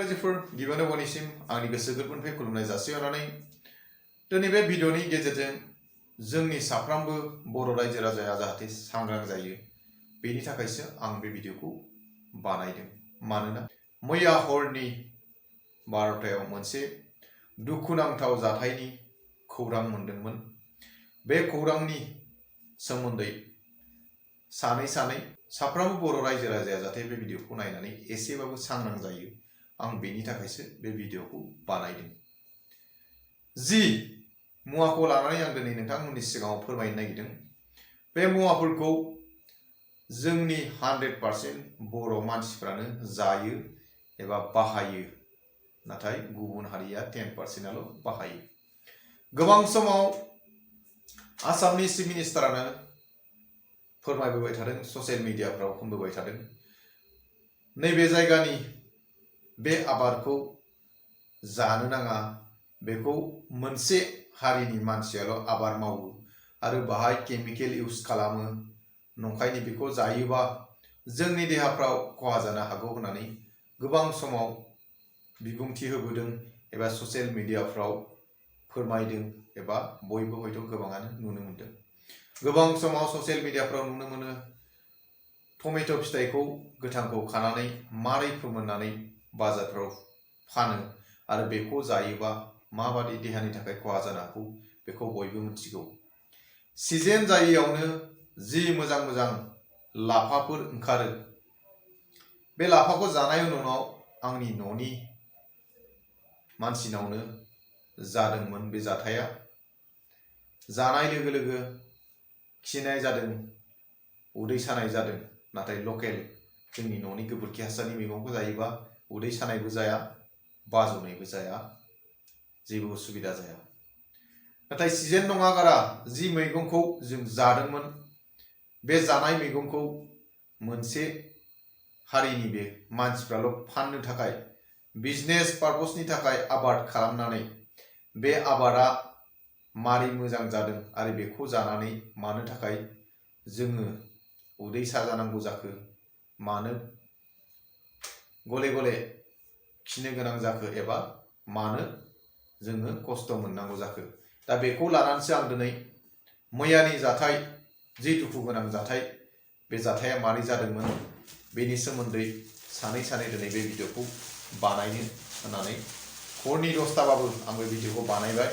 रायजोफोर गिबियावनो बयनिसिम आंनि गोसो गोरबोनिफ्राय खुलुमनाय जासिहरनानै दिनै बे भिडिअनि गेजेरजों जोंनि साफ्रोमबो बर' रायजो राजाया जाहाथे सांग्रां जायो बेनि थाखायसो आं बे भिडिअखौ बानायदों। मानोना मैया हरनि 12टायाव मोनसे दुखुनांथाव जाथायनि खौरां मोनदोंमोन। बे खौरांनि सोमोन्दै सानै साफ्रोमबो बर' रायजो राजाया जाहाथे बे भिडिअखौ नायनानै एसेबाबो सांग्रां जायो, आं बेनि थाखायसो बे भिडिअखौ बानायदों। जि मुवाखौ लानानै आं दिनै नोंथांमोननि सिगाङाव फोरमायनो नागिरदों, बे मुवाफोरखौ जोंनि 100% बर' मानसिफ्रानो जायो एबा बाहायो, नाथाय गुबुन हारिया 10%आल' बाहायो। गोबां समाव आसामनि चिफ मिनिस्टारानो फोरमायबोबाय थादों, ससियेल मिडियाफ्राव खनबोबाय थादों, नैबे जायगानि बे आबादखौ जानो नाङा, बेखौ मोनसे हारिनि मानसियाल' आबाद मावो आरो बाहाय केमिकेल इउज खालामो, नंखायनो बेखौ जायोबा जोंनि देहाफ्राव खहा जानो हागौ होननानै गोबां समाव बिबुंथि होबोदों एबा ससियेल मिडियाफ्राव फोरमायदों एबा बयबो हयथ' गोबाङानो नुनो मोनदों। गोबां समाव ससियेल मिडियाफ्राव नुनो मोनो टमेट' फिथाइखौ गोथांखौ खानानै मारै फोमोननानै बाजारफ्राव फानो आरो बेखौ जायोबा माबादि देहानि थाखाय खहा जानो हागौ बेखौ बयबो मिथिगौ। सिजन जायैयावनो जि मोजां मोजां लाफाफोर ओंखारो, बे लाफाखौ जानायनि उनाव आंनि न'नि मानसिनावनो जादोंमोन बे जाथाया। जानाय लोगो लोगो खिनाय जादों, उदै सानाय जादों, नाथाय लकेल जोंनि न'नि गोबोरखि हासारनि मैगंखौ जायोबा उदै सानायबो जाया, बाजौनायबो जाया, जेबो उसुबिदा जाया। नाथाय सिजन नङा गारा जि मैगंखौ जों जादोंमोन, बे जानाय मैगंखौ मोनसे हारिनि बे मानसिफ्राल' फाननो थाखाय बिजनेस पारपसनि थाखाय आबाद खालामनानै बे आबादा मारै मोजां जादों आरो बेखौ जानानै मानो थाखाय जोङो उदै साजानांगौ जाखो, मानो गले गले खिनो गोनां जाखो एबा मानो जोङो खस्थ' मोननांगौ जाखो, दा बेखौ लानानैसो आं दिनै मैयानि जाथाय, जि दुखु गोनां जाथाय, बे जाथाया मारै जादोंमोन बेनि सोमोन्दै सानै दिनै बे भिडिअखौ बानायनो होननानै हरनि 10टाबाबो आं बे भिडिअखौ बानायबाय।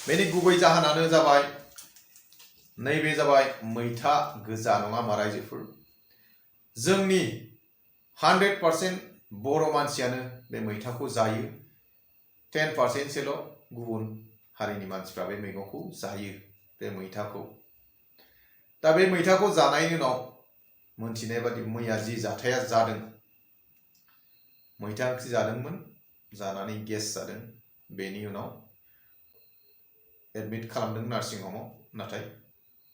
बेनि गुबै जाहोनानो जाबाय नैबे जाबाय मैथा गोजा, नङा होनबा रायजोफोर? जोंनि 100% बर' मानसियानो बे मैथाखौ जायो, 10%सोल' गुबुन हारिनि मानसिफ्रा बे मैगंखौ जायो, बे मैथाखौ। दा बे मैथाखौ जानायनि उनाव मोनथिनाय बादि मैया जि जाथाया जादों, मैथा ओंख्रि जादोंमोन, जानानै गेस जादों, बेनि उनाव एडमिट खालामदों नार्सिं हमाव, नाथाय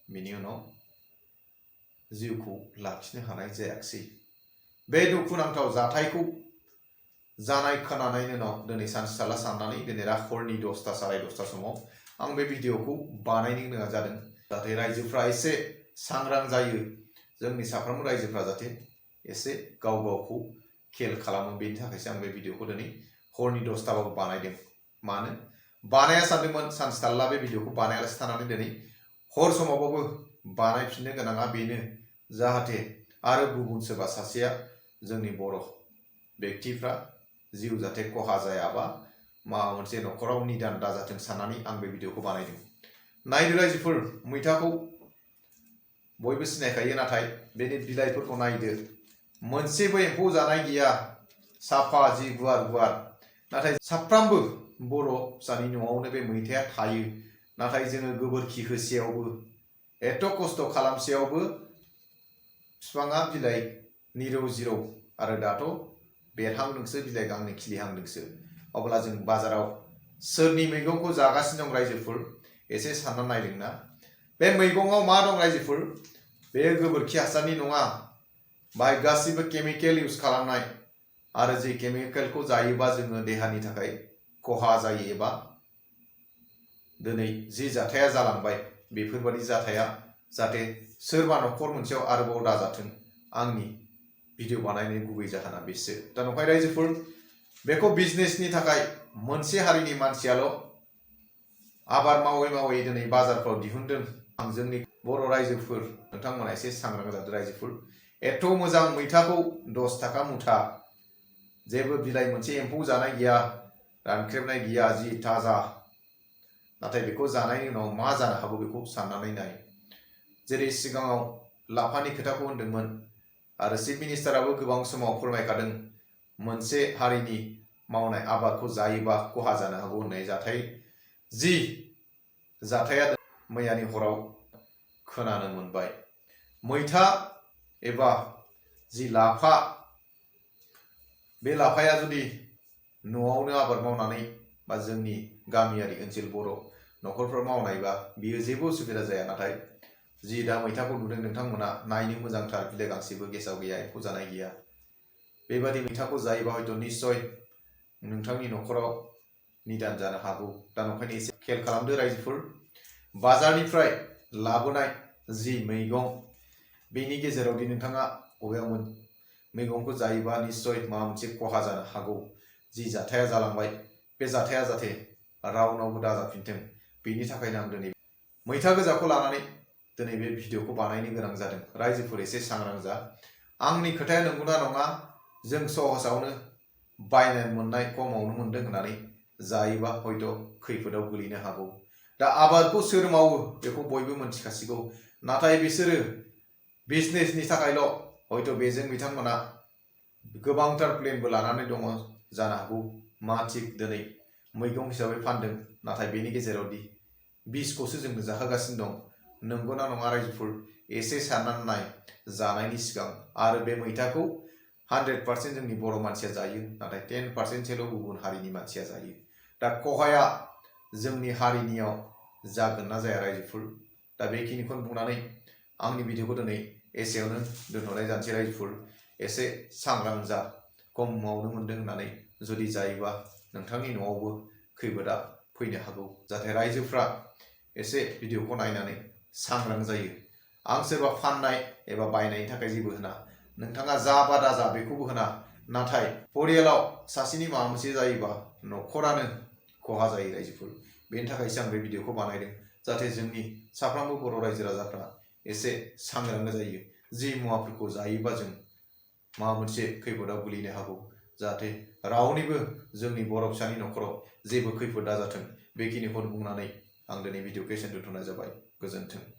बेनि उनाव जिउखौ लाखिनो हानाय जायाखिसै। बे दुखुनांथाव जाथायखौ जानाय खोनानायनि उनाव दिनै सानसे थाला साननानै दिनै हरनि 10टा साराय 10टा समाव आं बे भिडिअखौ बानायनो गोनां जादों, जाहाथे रायजोफ्रा एसे सांग्रां जायो, जोंनि साफ्रोमबो रायजोफ्रा जाहाथे एसे गाव गावखौ खेल खालामो, बेनि थाखायसो आं बे भिडिअखौ दिनै हरनि 10टाबाबो बानायदों। मानो बानाया सानदोंमोन, सानसे थाला बे भिडिअखौ बानायालासे थानानै दिनै हर समावबाबो बानायफिननो गोनाङा बेनो, जाहाथे आरो गुबुन सोरबा सासेया जोंनि बर' बेक्तिफ्रा जिउ जाहाथे खहा जायाबा माबा मोनसे न'खराव निदान दाजाथों साननानै आं बे भिडिअखौ बानायदों। नायदो रायजोफोर, मैथाखौ बयबो सिनायखायो, नाथाय बेनि बिलाइफोरखौ नायदो, मोनसेबो एम्फौ जानाय गैया, साफा जि गुवार गुवार। नाथाय साफ्रोमबो बर' फिसानि न'आवनो बे मैथाया थायो, नाथाय जोङो गोबोरखि होसेयावबो, एथ' खस्थ' खालामसेयावबो बिफाङा बिलाइ निरौ जिरौ, आरो दाथ' बेरहांदोंसो, बिलाइ गांनै खिलिहांदोंसो। अब्ला जों बाजाराव सोरनि मैगंखौ जागासिनो दं रायजोफोर, एसे सानना नायदोंना? बे मैगङाव मा दं रायजोफोर? बे गोबोरखि हासारनि नङा, बाहाय गासिबो केमिकेल इउज खालामनाय, आरो जे केमिकेलखौ जायोबा जोङो देहानि थाखाय खहा जायो एबा दिनै जि जाथाया जालांबाय, बेफोरबादि जाथाया जाहाथे सोरबा न'खर मोनसेयाव आरोबाव दाजाथों, आंनि भिडिअ बानायनायनि गुबै जाहोना बेसो। दा नंखाय रायजोफोर, बेखौ बिजनेसनि थाखाय मोनसे हारिनि मानसियाल' आबाद मावै मावै दिनै बाजारफ्राव दिहुनदों। आं जोंनि बर' रायजोफोर नोंथांमोना एसे सांग्रां जादों रायजोफोर। एथ' मोजां मैथाखौ 10 थाखा मुथा, जेबो बिलाइ मोनसे एम्फौ जानाय गैया, रानख्रेबनाय गैया, जि ताजा। नाथाय बेखौ जानायनि उनाव मा जानो हागौ बेखौ साननानै नाय। जेरै सिगाङाव लाफानि खोथाखौ होनदोंमोन आरो चिफ मिनिस्टाराबो गोबां समाव फोरमायखादों मोनसे हारिनि मावनाय आबादखौ जायोबा खहा जानो हागौ होननाय जाथाय। जि जाथाया मैयानि हराव खोनानो मोनबाय। मैथा एबा जि लाफा, बे लाफाया जुदि न'आवनो आबाद मावनानै बा जोंनि गामियारि ओनसोल बर' न'खरफ्राव मावनायबा बियो जेबो उसुबिदा जाया। नाथाय जि दा मैथाखौ नुदों नोंथांमोना, नायनो मोजांथार, बिलाइ गांसेबो गेसाव गैया, एम्फौ जानाय गैया। बेबादि मैथाखौ जायोबा हयथ' निस्सय नोंथांनि न'खराव निदान जानो हागौ। दा नंखायनो एसे खेल खालामदो रायजोफोर। बाजारनिफ्राय लाबोनाय जि मैगं, बेनि गेजेरावदि नोंथाङा बबेबा मैगंखौ जायोबा निस्सय माबा मोनसे खहा जानो हागौ। जि जाथाया जालांबाय, बे जाथाया जाहाथे रावनावबो दाजाफिनथों, बेनि थाखायनो आं दिनै मैथा गोजाखौ लानानै दिनै बे भिडिअखौ बानायनो गोनां जादों। रायजोफोर एसे सांग्रां जा। आंनि खोथाया नंगौना नङा, जों सहसावनो बायनानै मोननाय खमावनो मोनदों होननानै जायोबा हयथ' खैफोदाव गोलैनो हागौ। दा आबादखौ सोर मावो बेखौ बयबो मोनथिखासिगौ। नाथाय बिसोरो बिजनेसनि थाखायल' हयथ' बेजों बिथांमोना गोबांथार प्लेनबो लानानै दङ जानो हागौ। मा थिग दिनै मैगं हिसाबै फानदों, नाथाय बेनि गेजेरावदि बिसखौसो जोंनो जाहोगासिनो दं। नंगौना नङा रायजोफोर एसे साननानै नाय जानायनि सिगां। आरो बे मैथाखौ 100% जोंनि बर' मानसिया जायो, नाथाय 10%सोल' गुबुन हारिनि मानसिया जायो। दा खहाया जोंनि हारिनियाव जागोन ना जाया रायजोफोर? दा बेखिनिखौनो बुंनानै आंनि भिडिअखौ दिनै एसेयावनो दोनथ'नाय जानोसै रायजोफोर। एसे सांग्रां जा। खमावनो मोनदों होननानै जुदि जायोबा नोंथांनि न'आवबो खैफोदा फैनो हागौ। जाहाथे रायजोफ्रा एसे भिडिअखौ नायनानै सांग्रां जायो। आं सोरबा फाननाय एबा बायनायनि थाखाय जेबो होना, नोंथाङा जा बा दाजा बेखौबो होना। नाथाय परियालाव सासेनि माबा मोनसे जायोबा न'खरानो खहा जायो रायजोफोर। बेनि थाखायसो आं बे भिडिअखौ बानायदों, जाहाथे जोंनि साफ्रोमबो बर' रायजो राजाफ्रा एसे सांग्रां जायो। जि मुवाफोरखौ जायोबा जों माबा मोनसे खैफोदाव गोलैनो हागौ। जाहाथे रावनिबो जोंनि बर' फिसानि न'खराव जेबो खैफोद दाजाथों, बेखिनिखौ बुंनानै आं दिनै भिडिअखौ एसेयावनो दोनथ'नाय जाबाय। गोजोन्थों।